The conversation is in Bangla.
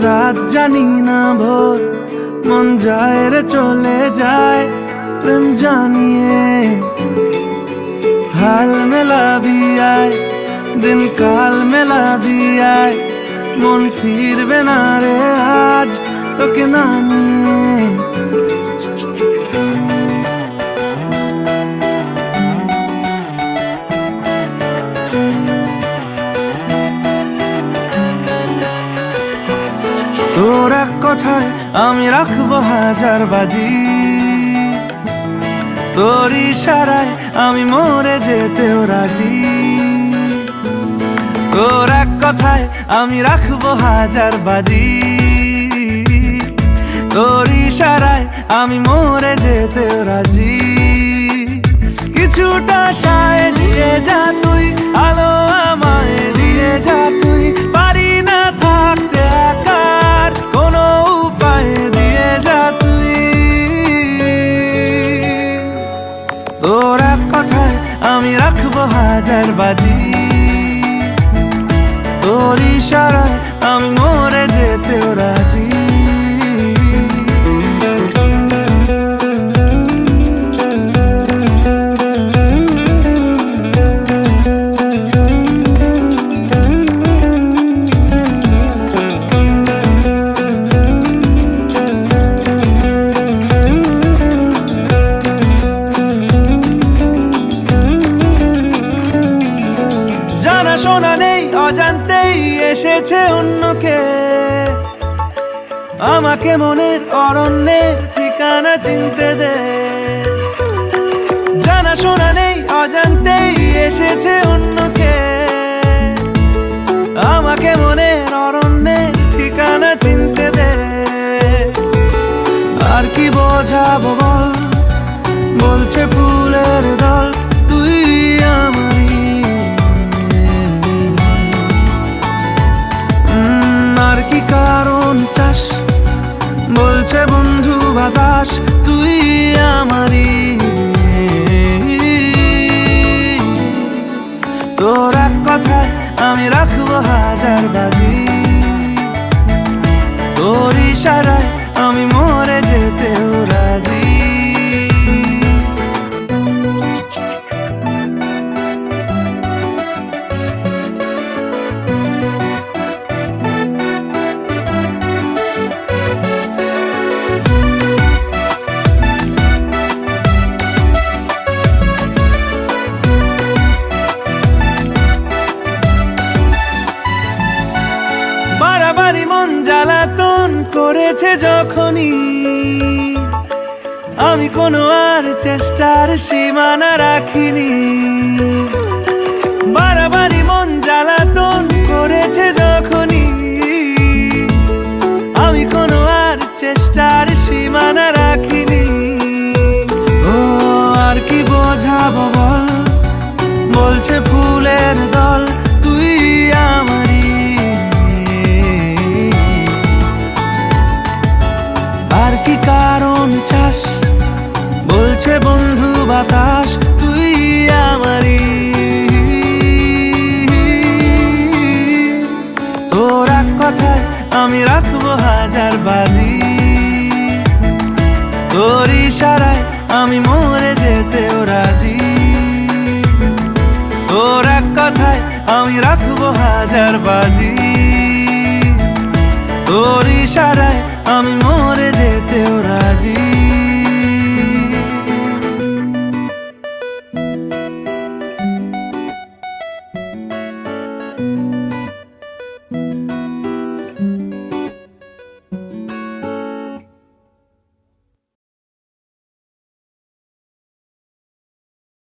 রাত জানি না ভোর, মন যায় রে চলে যায় প্রেম জানিয়ে। हाल मेला भी आए, दिन काल मेला भी आए, मन फिरबे ना रे आज তোকে না নিয়ে। তোর এক কথায় আমি রাখবো হাজার বাজি, তোর ইশারায় আমি মরে যেতেও রাজি। তোর এক কথায় আমি রাখবো হাজার বাজি, তোর ইশারায় আমি মরে যেতেও রাজি। কিছুটা সায় দিয়ে যা তুই, আলো আমায় দিয়ে যা তুই, পারি না থাকতে একার কোনো উপায় দিয়ে যা তুই। তোর এক কথায় আমি রাখবো হাজার বাজি, তোর ইশারায় আমি মরে যেতেও রাজি। শোনা নেই অজান্তেই এসেছে অন্যকে, আমাকে মনের অরণ্যের ঠিকানা চিনতে দে। জানা শোনা নেই অজান্তেই এসেছে অন্যকে, আমাকে মনের অরণ্যের ঠিকানা চিনতে দে। আর কি বোঝাবো বল, বলছে ফুলের দল তুই আমারই। আর কি কারণ চাস, বলছে বন্ধু বাতাস তুই আমারই। তোর এক কথায় আমি রাখবো হাজার বাজি, তোর ইশারায় আমি মরে যেতেও রাজি। বাড়াবাড়ি মন জ্বালাতন করেছে যখনই, আমি কোনো আর চেষ্টার সীমানা রাখিনি। বাড়াবাড়ি মন জ্বালাতন করেছে যখনই, আমি কোনো আর চেষ্টার সীমানা রাখিনি। ও আর কি বোঝাবো বল, বলছে ফুলের দল তুই আমারই। আর কি কারণ চাস, বলছে বন্ধু বাতাস তুই আমারই। তোর এক কথায় আমি রাখবো হাজার বাজি, তোর ইশারায় আমি মরে যেতেও রাজি। তোর এক কথায় আমি রাখবো হাজার বাজি, তোর ইশারায়